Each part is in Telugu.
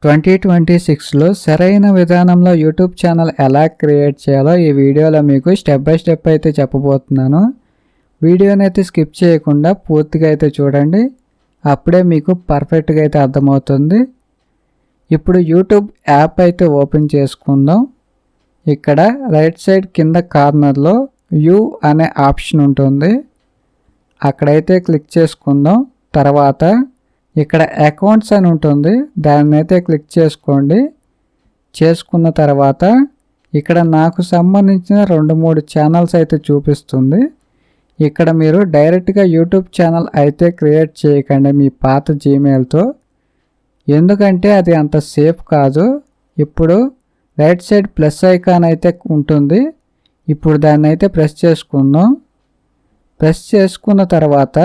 2026లో సరైన విధానంలో యూట్యూబ్ ఛానల్ ఎలా క్రియేట్ చేయాలో ఈ వీడియోలో మీకు స్టెప్ బై స్టెప్ అయితే చెప్పబోతున్నాను. వీడియోని అయితే స్కిప్ చేయకుండా పూర్తిగా అయితే చూడండి. అప్పుడే మీకు పర్ఫెక్ట్గా అయితే అర్థమవుతుంది. ఇప్పుడు యూట్యూబ్ యాప్ అయితే ఓపెన్ చేసుకుందాం. ఇక్కడ రైట్ సైడ్ కింద కార్నర్లో వ్యూ అనే ఆప్షన్ ఉంటుంది. అక్కడైతే క్లిక్ చేసుకుందాం. తర్వాత ఇక్కడ అకౌంట్స్ అని ఉంటుంది, దాన్ని అయితే క్లిక్ చేసుకోండి. చేసుకున్న తర్వాత ఇక్కడ నాకు సంబంధించిన 2-3 ఛానల్స్ అయితే చూపిస్తుంది. ఇక్కడ మీరు డైరెక్ట్గా యూట్యూబ్ ఛానల్ అయితే క్రియేట్ చేయకండి మీ పాత జీమెయిల్తో, ఎందుకంటే అది అంత సేఫ్ కాదు. ఇప్పుడు రైట్ సైడ్ ప్లస్ ఐకాన్ అయితే ఉంటుంది. ఇప్పుడు దాన్ని అయితే ప్రెస్ చేసుకుందాం. ప్రెస్ చేసుకున్న తర్వాత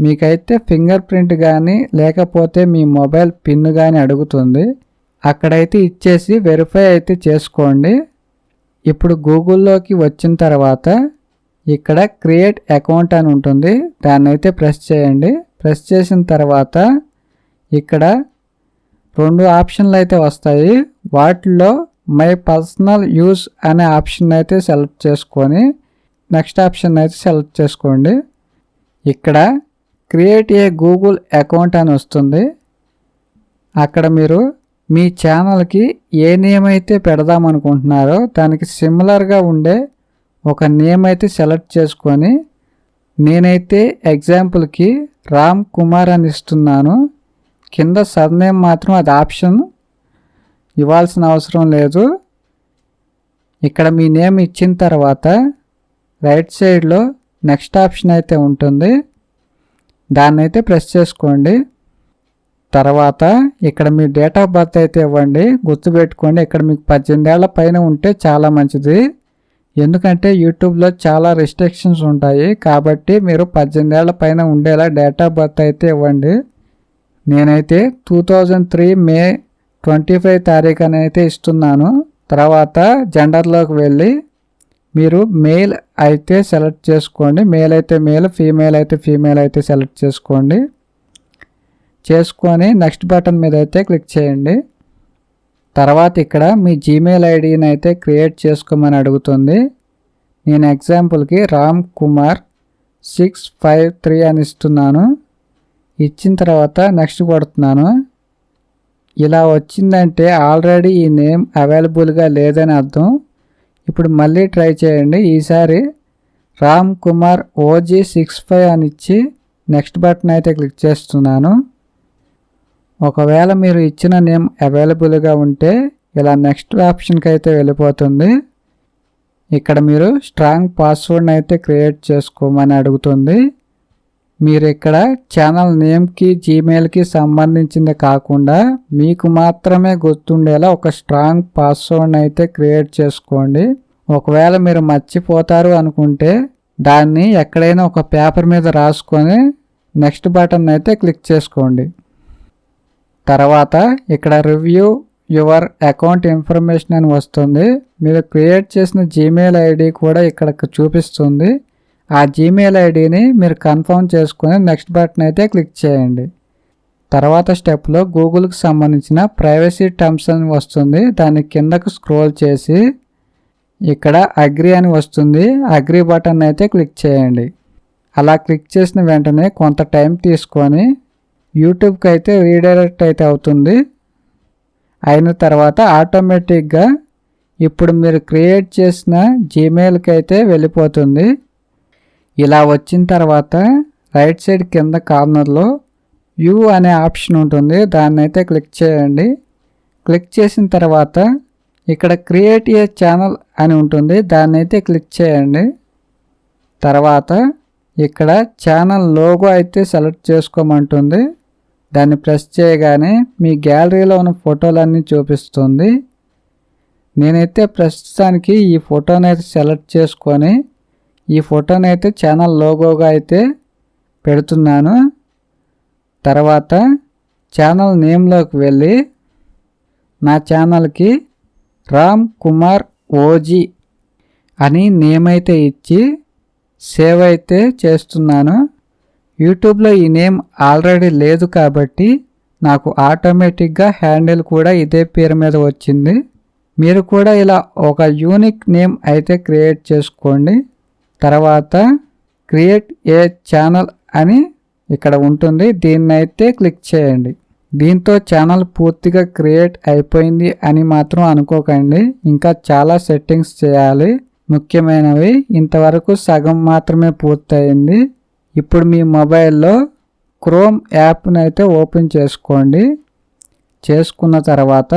మీకైతే ఫింగర్ ప్రింట్ కానీ లేకపోతే మీ మొబైల్ పిన్ కానీ అడుగుతుంది. అక్కడైతే ఇచ్చేసి వెరిఫై అయితే చేసుకోండి. ఇప్పుడు గూగుల్లోకి వచ్చిన తర్వాత ఇక్కడ క్రియేట్ అకౌంట్ అని ఉంటుంది, దాన్ని అయితే ప్రెస్ చేయండి. ప్రెస్ చేసిన తర్వాత ఇక్కడ 2 ఆప్షన్లు అయితే వస్తాయి. వాటిలో మై పర్సనల్ యూస్ అనే ఆప్షన్ అయితే సెలెక్ట్ చేసుకొని నెక్స్ట్ ఆప్షన్ అయితే సెలెక్ట్ చేసుకోండి. ఇక్కడ క్రియేట్ ఏ గూగుల్ అకౌంట్ అని వస్తుంది. అక్కడ మీరు మీ ఛానల్కి ఏ నేమ్ అయితే పెడదాం అనుకుంటున్నారో దానికి సిమిలర్గా ఉండే ఒక నేమ్ అయితే సెలెక్ట్ చేసుకొని, నేనైతే ఎగ్జాంపుల్కి రామ్ కుమార్ అని ఇస్తున్నాను. కింద సర్నేమ్ మాత్రం అది ఆప్షన్, ఇవ్వాల్సిన అవసరం లేదు. ఇక్కడ మీ నేమ్ ఇచ్చిన తర్వాత రైట్ సైడ్లో నెక్స్ట్ ఆప్షన్ అయితే ఉంటుంది, దాన్ని అయితే ప్రెస్ చేసుకోండి. తర్వాత ఇక్కడ మీ డేట్ ఆఫ్ బర్త్ అయితే ఇవ్వండి. గుర్తుపెట్టుకోండి, ఇక్కడ మీకు 18 ఏళ్ల పైన ఉంటే చాలా మంచిది, ఎందుకంటే యూట్యూబ్లో చాలా రిస్ట్రిక్షన్స్ ఉంటాయి. కాబట్టి మీరు 18 ఏళ్ల పైన ఉండేలా డేట్ ఆఫ్ బర్త్ అయితే ఇవ్వండి. నేనైతే 2003 మే 25 తారీఖు అని అయితే ఇస్తున్నాను. తర్వాత జెండర్లోకి వెళ్ళి మీరు మేల్ అయితే సెలెక్ట్ చేసుకోండి. మేల్ అయితే మేల్, ఫీమేల్ అయితే ఫీమేల్ అయితే సెలెక్ట్ చేసుకోండి. చేసుకొని నెక్స్ట్ బటన్ మీద అయితే క్లిక్ చేయండి. తర్వాత ఇక్కడ మీ జీమెయిల్ ఐడిని అయితే క్రియేట్ చేసుకోమని అడుగుతుంది. నేను ఎగ్జాంపుల్కి రామ్ కుమార్ 653 అని ఇస్తున్నాను. ఇచ్చిన తర్వాత నెక్స్ట్ కొడుతున్నాను. ఇలా వచ్చిందంటే ఆల్రెడీ ఈ నేమ్ అవైలబుల్గా లేదని అర్థం. ఇప్పుడు మళ్ళీ ట్రై చేయండి. ఈసారి రామ్ కుమార్ OG65 అని ఇచ్చి నెక్స్ట్ బటన్ అయితే క్లిక్ చేస్తున్నాను. ఒకవేళ మీరు ఇచ్చిన నేమ్ అవైలబుల్గా ఉంటే ఇలా నెక్స్ట్ ఆప్షన్కి అయితే వెళ్ళిపోతుంది. ఇక్కడ మీరు స్ట్రాంగ్ పాస్వర్డ్ని అయితే క్రియేట్ చేసుకోమని అడుగుతుంది. మీరు ఇక్కడ ఛానల్ నేమ్కి జీమెయిల్కి సంబంధించింది కాకుండా మీకు మాత్రమే గుర్తుండేలా ఒక స్ట్రాంగ్ పాస్వర్డ్ని అయితే క్రియేట్ చేసుకోండి. ఒకవేళ మీరు మర్చిపోతారు అనుకుంటే దాన్ని ఎక్కడైనా ఒక పేపర్ మీద రాసుకొని నెక్స్ట్ బటన్ అయితే క్లిక్ చేసుకోండి. తర్వాత ఇక్కడ రివ్యూ యువర్ అకౌంట్ ఇన్ఫర్మేషన్ అని వస్తుంది. మీరు క్రియేట్ చేసిన జీమెయిల్ ఐడి కూడా ఇక్కడ చూపిస్తుంది. ఆ జీమెయిల్ ఐడిని మీరు కన్ఫర్మ్ చేసుకొని నెక్స్ట్ బటన్ అయితే క్లిక్ చేయండి. తర్వాత స్టెప్లో గూగుల్కి సంబంధించిన ప్రైవసీ టర్మ్స్ అని వస్తుంది. దాన్ని కిందకు స్క్రోల్ చేసి ఇక్కడ అగ్రీ అని వస్తుంది. అగ్రీ బటన్ అయితే క్లిక్ చేయండి. అలా క్లిక్ చేసిన వెంటనే కొంత టైం తీసుకొని యూట్యూబ్కి అయితే రీడైరెక్ట్ అయితే అవుతుంది. అయిన తర్వాత ఆటోమేటిక్గా ఇప్పుడు మీరు క్రియేట్ చేసిన జీమెయిల్కి అయితే వెళ్ళిపోతుంది. ఇలా వచ్చిన తర్వాత రైట్ సైడ్ కింద కార్నర్లో వ్యూ అనే ఆప్షన్ ఉంటుంది, దాన్ని అయితే క్లిక్ చేయండి. క్లిక్ చేసిన తర్వాత ఇక్కడ క్రియేట్ ఏ ఛానల్ అని ఉంటుంది, దాన్ని అయితే క్లిక్ చేయండి. తర్వాత ఇక్కడ ఛానల్ లోగో అయితే సెలెక్ట్ చేసుకోమంటుంది. దాన్ని ప్రెస్ చేయగానే మీ గ్యాలరీలో ఉన్న ఫోటోలన్నీ చూపిస్తుంది. నేనైతే ప్రస్తుతానికి ఈ ఫోటోని అయితే సెలెక్ట్ చేసుకొని ఈ ఫోటోని అయితే ఛానల్ లోగోగా అయితే పెడుతున్నాను. తర్వాత ఛానల్ నేమ్లోకి వెళ్ళి నా ఛానల్కి రామ్ కుమార్ OG అని నేమ్ అయితే ఇచ్చి సేవ్ అయితే చేస్తున్నాను. యూట్యూబ్లో ఈ నేమ్ ఆల్రెడీ లేదు కాబట్టి నాకు ఆటోమేటిక్గా హ్యాండిల్ కూడా ఇదే పేరు మీద వచ్చింది. మీరు కూడా ఇలా ఒక యూనిక్ నేమ్ అయితే క్రియేట్ చేసుకోండి. తర్వాత క్రియేట్ ఏ ఛానల్ అని ఇక్కడ ఉంటుంది, దీన్ని అయితే క్లిక్ చేయండి. దీంతో ఛానల్ పూర్తిగా క్రియేట్ అయిపోయింది అని మాత్రం అనుకోకండి, ఇంకా చాలా సెట్టింగ్స్ చేయాలి. ముఖ్యమైనవి ఇంతవరకు సగం మాత్రమే పూర్తయింది. ఇప్పుడు మీ మొబైల్లో క్రోమ్ యాప్ని అయితే ఓపెన్ చేసుకోండి. చేసుకున్న తర్వాత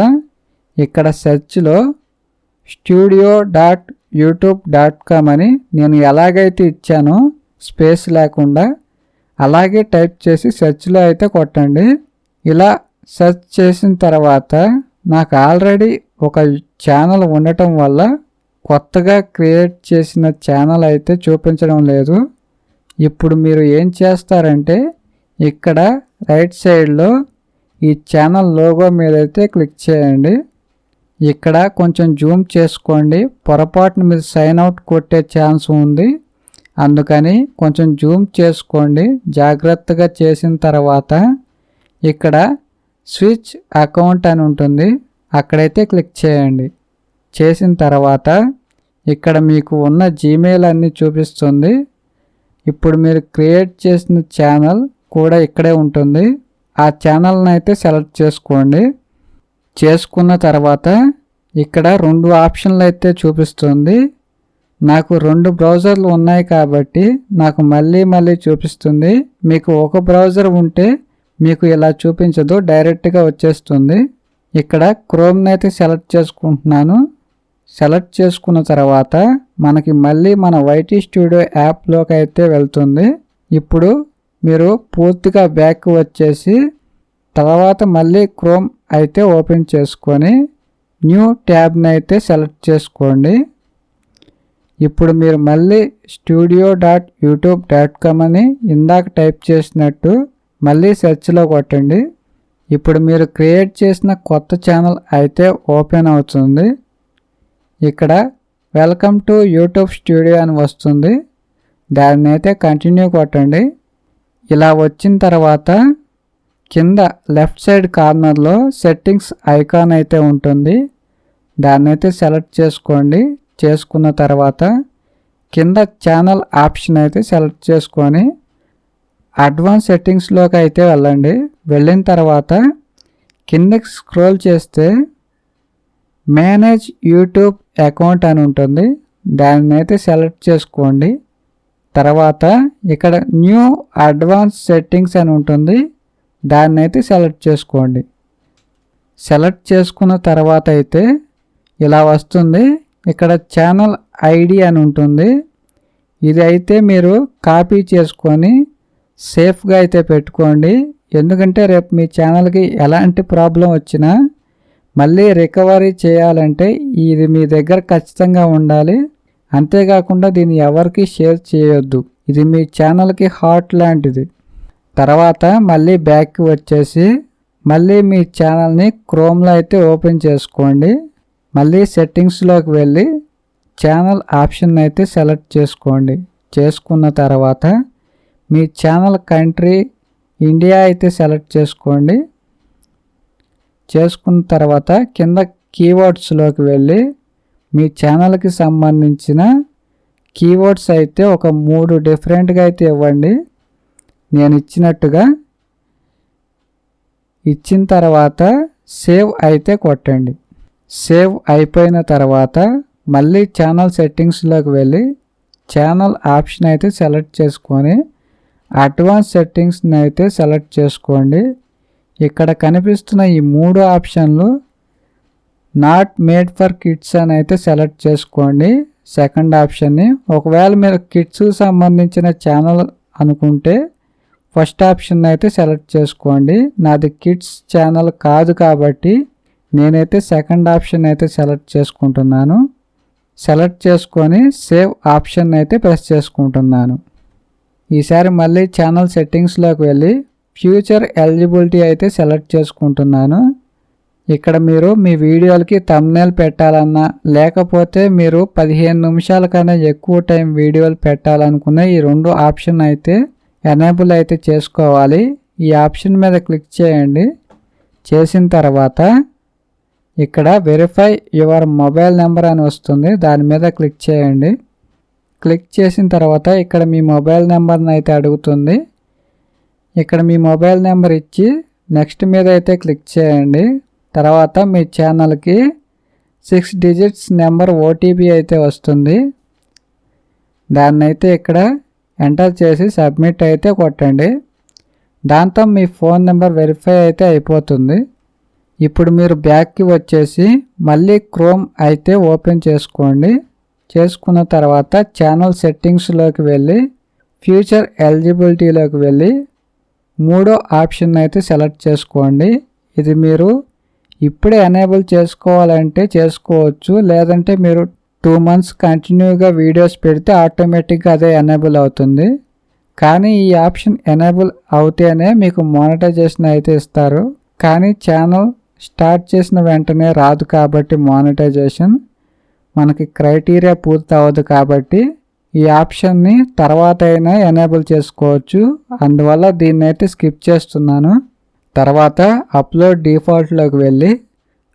ఇక్కడ సెర్చ్లో studio.youtube.com అని నేను ఎలాగైతే ఇచ్చానో స్పేస్ లేకుండా అలాగే టైప్ చేసి సెర్చ్లో అయితే కొట్టండి. ఇలా సెర్చ్ చేసిన తర్వాత నాకు ఆల్రెడీ ఒక ఛానల్ ఉండటం వల్ల కొత్తగా క్రియేట్ చేసిన ఛానల్ అయితే చూపించడం లేదు. ఇప్పుడు మీరు ఏం చేస్తారంటే ఇక్కడ రైట్ సైడ్లో ఈ ఛానల్ లోగో మీద అయితే క్లిక్ చేయండి. ఇక్కడ కొంచెం జూమ్ చేసుకోండి, పొరపాటున మీరు సైన్ అవుట్ కొట్టే ఛాన్స్ ఉంది, అందుకని కొంచెం జూమ్ చేసుకోండి. జాగ్రత్తగా చేసిన తర్వాత ఇక్కడ స్విచ్ అకౌంట్ అని ఉంటుంది, అక్కడైతే క్లిక్ చేయండి. చేసిన తర్వాత ఇక్కడ మీకు ఉన్న జీమెయిల్ అన్నీ చూపిస్తుంది. ఇప్పుడు మీరు క్రియేట్ చేసిన ఛానల్ కూడా ఇక్కడే ఉంటుంది, ఆ ఛానల్ని అయితే సెలెక్ట్ చేసుకోండి. చేసుకున్న తర్వాత ఇక్కడ 2 ఆప్షన్లు అయితే చూపిస్తుంది. నాకు 2 బ్రౌజర్లు ఉన్నాయి కాబట్టి నాకు మళ్ళీ చూపిస్తుంది. మీకు ఒక బ్రౌజర్ ఉంటే మీకు ఇలా చూపించదు, డైరెక్ట్గా వచ్చేస్తుంది. ఇక్కడ క్రోమ్ని అయితే సెలెక్ట్ చేసుకుంటున్నాను. సెలెక్ట్ చేసుకున్న తర్వాత మనకి మళ్ళీ మన వైటీ స్టూడియో యాప్లోకి అయితే వెళ్తుంది. ఇప్పుడు మీరు పూర్తిగా బ్యాక్ వచ్చేసి తర్వాత మళ్ళీ క్రోమ్ అయితే ఓపెన్ చేసుకొని న్యూ ట్యాబ్ని అయితే సెలెక్ట్ చేసుకోండి. ఇప్పుడు మీరు మళ్ళీ studio.youtube.com అని ఇందాక టైప్ చేసినట్టు మళ్ళీ సెర్చ్లో కొట్టండి. ఇప్పుడు మీరు క్రియేట్ చేసిన కొత్త ఛానల్ అయితే ఓపెన్ అవుతుంది. ఇక్కడ వెల్కమ్ టు యూట్యూబ్ స్టూడియో అని వస్తుంది, దాన్ని అయితే కంటిన్యూ కొట్టండి. ఇలా వచ్చిన తర్వాత కింద లెఫ్ట్ సైడ్ కార్నర్లో సెట్టింగ్స్ ఐకాన్ అయితే ఉంటుంది, దాన్ని అయితే సెలెక్ట్ చేసుకోండి. చేసుకున్న తర్వాత కింద ఛానల్ ఆప్షన్ అయితే సెలెక్ట్ చేసుకొని అడ్వాన్స్ సెట్టింగ్స్లోకి అయితే వెళ్ళండి. వెళ్ళిన తర్వాత కిందకి స్క్రోల్ చేస్తే మేనేజ్ యూట్యూబ్ అకౌంట్ అని ఉంటుంది, దాన్ని అయితే సెలెక్ట్ చేసుకోండి. తర్వాత ఇక్కడ న్యూ అడ్వాన్స్ సెట్టింగ్స్ అని ఉంటుంది, దాన్ని అయితే సెలెక్ట్ చేసుకోండి. సెలెక్ట్ చేసుకున్న తర్వాత అయితే ఇలా వస్తుంది. ఇక్కడ ఛానల్ ఐడి అని ఉంటుంది, ఇది అయితే మీరు కాపీ చేసుకొని సేఫ్గా అయితే పెట్టుకోండి. ఎందుకంటే రేపు మీ ఛానల్కి ఎలాంటి ప్రాబ్లం వచ్చినా మళ్ళీ రికవరీ చేయాలంటే ఇది మీ దగ్గర ఖచ్చితంగా ఉండాలి. అంతేకాకుండా దీన్ని ఎవరికి షేర్ చేయొద్దు, ఇది మీ ఛానల్కి హార్ట్ లాంటిది. తర్వాత మళ్ళీ బ్యాక్కి వచ్చేసి మళ్ళీ మీ ఛానల్ని క్రోమ్లో అయితే ఓపెన్ చేసుకోండి. మళ్ళీ సెట్టింగ్స్లోకి వెళ్ళి ఛానల్ ఆప్షన్ అయితే సెలెక్ట్ చేసుకోండి. చేసుకున్న తర్వాత మీ ఛానల్ కంట్రీ ఇండియా అయితే సెలెక్ట్ చేసుకోండి. చేసుకున్న తర్వాత కింద కీవర్డ్స్లోకి వెళ్ళి మీ ఛానల్కి సంబంధించిన కీవర్డ్స్ అయితే ఒక 3 డిఫరెంట్గా అయితే ఇవ్వండి. నేను ఇచ్చినట్టుగా ఇచ్చిన తర్వాత సేవ్ అయితే కొట్టండి. సేవ్ అయిపోయిన తర్వాత మళ్ళీ ఛానల్ సెట్టింగ్స్లోకి వెళ్ళి ఛానల్ ఆప్షన్ అయితే సెలెక్ట్ చేసుకొని అడ్వాన్స్ సెట్టింగ్స్ని అయితే సెలెక్ట్ చేసుకోండి. ఇక్కడ కనిపిస్తున్న ఈ 3 ఆప్షన్లు నాట్ మేడ్ ఫర్ కిడ్స్ అని అయితే సెలెక్ట్ చేసుకోండి. సెకండ్ ఆప్షన్ని ఒకవేళ మీరు కిడ్స్కి సంబంధించిన ఛానల్ అనుకుంటే ఫస్ట్ ఆప్షన్ అయితే సెలెక్ట్ చేసుకోండి. నాది కిడ్స్ ఛానల్ కాదు కాబట్టి నేనైతే సెకండ్ ఆప్షన్ అయితే సెలెక్ట్ చేసుకుంటున్నాను. సెలెక్ట్ చేసుకొని సేవ్ ఆప్షన్ అయితే ప్రెస్ చేసుకుంటున్నాను. ఈసారి మళ్ళీ ఛానల్ సెట్టింగ్స్లోకి వెళ్ళి ఫ్యూచర్ ఎలిజిబిలిటీ అయితే సెలెక్ట్ చేసుకుంటున్నాను. ఇక్కడ మీరు మీ వీడియోలకి థంబ్నెయిల్ పెట్టాలన్నా లేకపోతే మీరు 15 నిమిషాల కన్నా ఎక్కువ టైం వీడియోలు పెట్టాలనుకున్న ఈ 2 ఆప్షన్ అయితే ఎనేబుల్ అయితే చేసుకోవాలి. ఈ ఆప్షన్ మీద క్లిక్ చేయండి. చేసిన తర్వాత ఇక్కడ వెరిఫై యువర్ మొబైల్ నెంబర్ అని వస్తుంది, దాని మీద క్లిక్ చేయండి. క్లిక్ చేసిన తర్వాత ఇక్కడ మీ మొబైల్ నెంబర్ని అయితే అడుగుతుంది. ఇక్కడ మీ మొబైల్ నెంబర్ ఇచ్చి నెక్స్ట్ మీద అయితే క్లిక్ చేయండి. తర్వాత మీ ఛానల్కి 6 డిజిట్స్ నెంబర్ ఓటీపీ అయితే వస్తుంది. దాన్ని అయితే ఇక్కడ ఎంటర్ చేసి సబ్మిట్ అయితే కొట్టండి. దాంతో మీ ఫోన్ నెంబర్ వెరిఫై అయితే అయిపోతుంది. ఇప్పుడు మీరు బ్యాక్కి వచ్చేసి మళ్ళీ క్రోమ్ అయితే ఓపెన్ చేసుకోండి. చేసుకున్న తర్వాత ఛానల్ సెట్టింగ్స్లోకి వెళ్ళి ఫ్యూచర్ ఎలిజిబిలిటీలోకి వెళ్ళి 3వ ఆప్షన్ అయితే సెలెక్ట్ చేసుకోండి. ఇది మీరు ఇప్పుడే ఎనేబుల్ చేసుకోవాలంటే చేసుకోవచ్చు, లేదంటే మీరు 2 మంత్స్ కంటిన్యూగా వీడియోస్ పెడితే ఆటోమేటిక్గా అదే ఎనేబుల్ అవుతుంది. కానీ ఈ ఆప్షన్ ఎనేబుల్ అవుతేనే మీకు మానిటైజేషన్ అయితే ఇస్తారు. కానీ ఛానల్ స్టార్ట్ చేసిన వెంటనే రాదు కాబట్టి మానిటైజేషన్ మనకి క్రైటీరియా పూర్తి అవ్వదు కాబట్టి ఈ ఆప్షన్ని తర్వాత అయినా ఎనేబుల్ చేసుకోవచ్చు. అందువల్ల దీన్ని అయితే స్కిప్ చేస్తున్నాను. తర్వాత అప్లోడ్ డిఫాల్ట్లోకి వెళ్ళి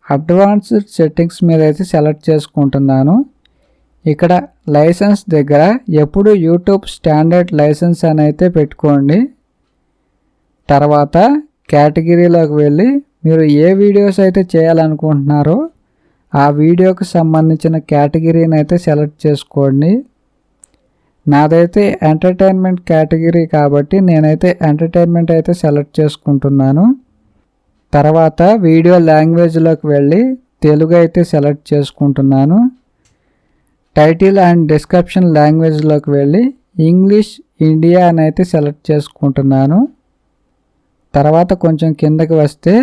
అడ్వాన్స్డ్ సెట్టింగ్స్ మీద అయితే సెలెక్ట్ చేసుకుంటున్నాను. ఇక్కడ లైసెన్స్ దగ్గర ఎప్పుడు యూట్యూబ్ స్టాండర్డ్ లైసెన్స్ అని అయితే పెట్టుకోండి. తర్వాత కేటగిరీలోకి వెళ్ళి మీరు ఏ వీడియోస్ అయితే చేయాలనుకుంటున్నారో ఆ వీడియోకి సంబంధించిన కేటగిరీని అయితే సెలెక్ట్ చేసుకోండి. నాదైతే ఎంటర్టైన్మెంట్ కేటగిరీ కాబట్టి నేనైతే ఎంటర్టైన్మెంట్ అయితే సెలెక్ట్ చేసుకుంటున్నాను. తర్వాత వీడియో లాంగ్వేజ్లోకి వెళ్ళి తెలుగు అయితే సెలెక్ట్ చేసుకుంటున్నాను. టైటిల్ అండ్ డిస్క్రిప్షన్ లాంగ్వేజ్లోకి వెళ్ళి ఇంగ్లీష్ ఇండియా అని అయితే సెలెక్ట్ చేసుకుంటున్నాను. తర్వాత కొంచెం కిందకి వస్తే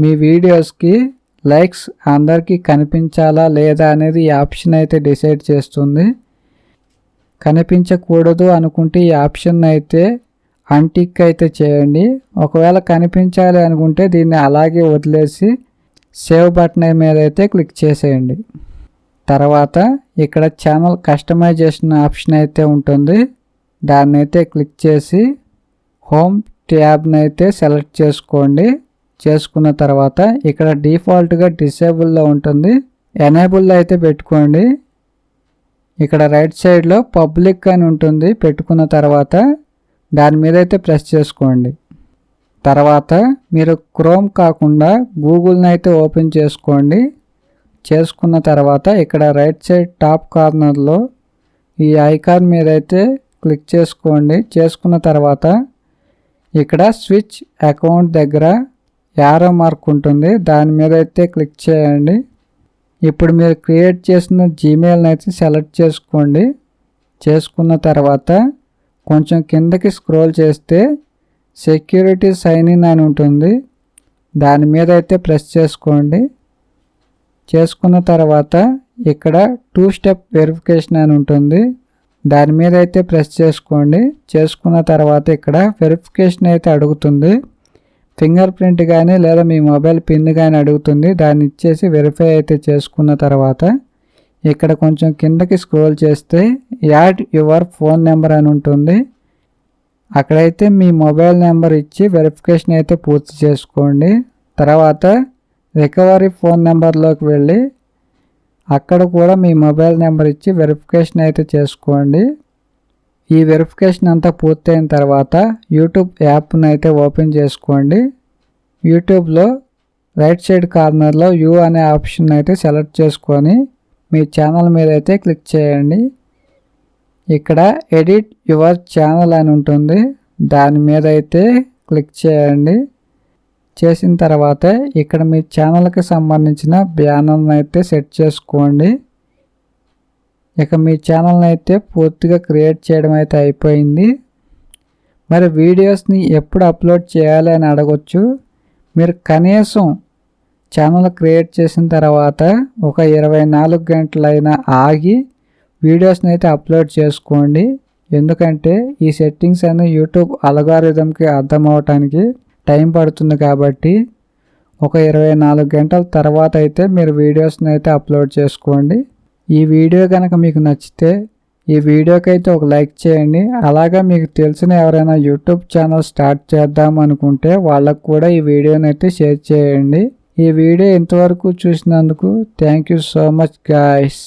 మీ వీడియోస్కి లైక్స్ అందరికీ కనిపించాలా లేదా అనేది ఈ ఆప్షన్ అయితే డిసైడ్ చేస్తుంది. కనిపించకూడదు అనుకుంటే ఈ ఆప్షన్ అయితే అన్టిక్ అయితే చేయండి. ఒకవేళ కనిపించాలి అనుకుంటే దీన్ని అలాగే వదిలేసి సేవ్ బటన్ మీద అయితే క్లిక్ చేసేయండి. తర్వాత ఇక్కడ ఛానల్ కస్టమైజేషన్ ఆప్షన్ అయితే ఉంటుంది, దాన్ని అయితే క్లిక్ చేసి హోమ్ ట్యాబ్ని అయితే సెలెక్ట్ చేసుకోండి. చేసుకున్న తర్వాత ఇక్కడ డిఫాల్ట్గా డిసేబుల్లో ఉంటుంది, ఎనేబుల్లో అయితే పెట్టుకోండి. ఇక్కడ రైట్ సైడ్లో పబ్లిక్ అని ఉంటుంది, పెట్టుకున్న తర్వాత దాని మీద అయితే ప్రెస్ చేసుకోండి. తర్వాత మీరు క్రోమ్ కాకుండా గూగుల్ని అయితే ఓపెన్ చేసుకోండి. చేసుకున్న తర్వాత ఇక్కడ రైట్ సైడ్ టాప్ కార్నర్లో ఈ ఐకాన్ మీద అయితే క్లిక్ చేసుకోండి. చేసుకున్న తర్వాత ఇక్కడ స్విచ్ అకౌంట్ దగ్గర యారో మార్క్ ఉంటుంది, దాని మీద అయితే క్లిక్ చేయండి. ఇప్పుడు మీరు క్రియేట్ చేసిన జీమెయిల్ని అయితే సెలెక్ట్ చేసుకోండి. చేసుకున్న తర్వాత కొంచెం కిందకి స్క్రోల్ చేస్తే సెక్యూరిటీ సైన్ ఇన్ అని ఉంటుంది, దాని మీద అయితే ప్రెస్ చేసుకోండి. చేసుకున్న తర్వాత ఇక్కడ 2 స్టెప్ వెరిఫికేషన్ అని ఉంటుంది, దాని మీద అయితే ప్రెస్ చేసుకోండి. చేసుకున్న తర్వాత ఇక్కడ వెరిఫికేషన్ అయితే అడుగుతుంది, ఫింగర్ ప్రింట్ కానీ లేదా మీ మొబైల్ పిన్ కానీ అడుగుతుంది, దాన్ని ఇచ్చేసి వెరిఫై అయితే చేసుకున్న తర్వాత ఇక్కడ కొంచెం కిందకి స్క్రోల్ చేస్తే యాడ్ యువర్ ఫోన్ నెంబర్ అని ఉంటుంది, అక్కడైతే మీ మొబైల్ నెంబర్ ఇచ్చి వెరిఫికేషన్ అయితే పూర్తి చేసుకోండి. తర్వాత రికవరీ ఫోన్ నెంబర్లోకి వెళ్ళి అక్కడ కూడా మీ మొబైల్ నెంబర్ ఇచ్చి వెరిఫికేషన్ అయితే చేసుకోండి. ఈ వెరిఫికేషన్ అంతా పూర్తయిన తర్వాత యూట్యూబ్ యాప్ను అయితే ఓపెన్ చేసుకోండి. యూట్యూబ్లో రైట్ సైడ్ కార్నర్లో యూ అనే ఆప్షన్ అయితే సెలెక్ట్ చేసుకొని మీ ఛానల్ మీద అయితే క్లిక్ చేయండి. ఇక్కడ ఎడిట్ యువర్ ఛానల్ అని ఉంటుంది, దాని మీద అయితే క్లిక్ చేయండి. చేసిన తర్వాత ఇక్కడ మీ ఛానల్కి సంబంధించిన బ్యానర్ని అయితే సెట్ చేసుకోండి. ఇక మీ ఛానల్ని అయితే పూర్తిగా క్రియేట్ చేయడం అయితే అయిపోయింది. మరి వీడియోస్ని ఎప్పుడు అప్లోడ్ చేయాలి అని అడగొచ్చు. మీరు కనీసం ఛానల్ క్రియేట్ చేసిన తర్వాత ఒక 24 గంటలైనా ఆగి వీడియోస్ని అయితే అప్లోడ్ చేసుకోండి. ఎందుకంటే ఈ సెట్టింగ్స్ అన్ని యూట్యూబ్ అల్గారిథంకి అర్థం అవటానికి టైం పడుతుంది కాబట్టి ఒక 24 గంటల తర్వాత అయితే మీరు వీడియోస్ని అయితే అప్లోడ్ చేసుకోండి. ఈ వీడియో కనుక మీకు నచ్చితే ఈ వీడియోకి అయితే ఒక లైక్ చేయండి. అలాగే మీకు తెలిసిన ఎవరైనా యూట్యూబ్ ఛానల్ స్టార్ట్ చేద్దాం అనుకుంటే వాళ్ళకు కూడా ఈ వీడియోని అయితే షేర్ చేయండి. ఈ వీడియో ఇంతవరకు చూసినందుకు thank you so much guys.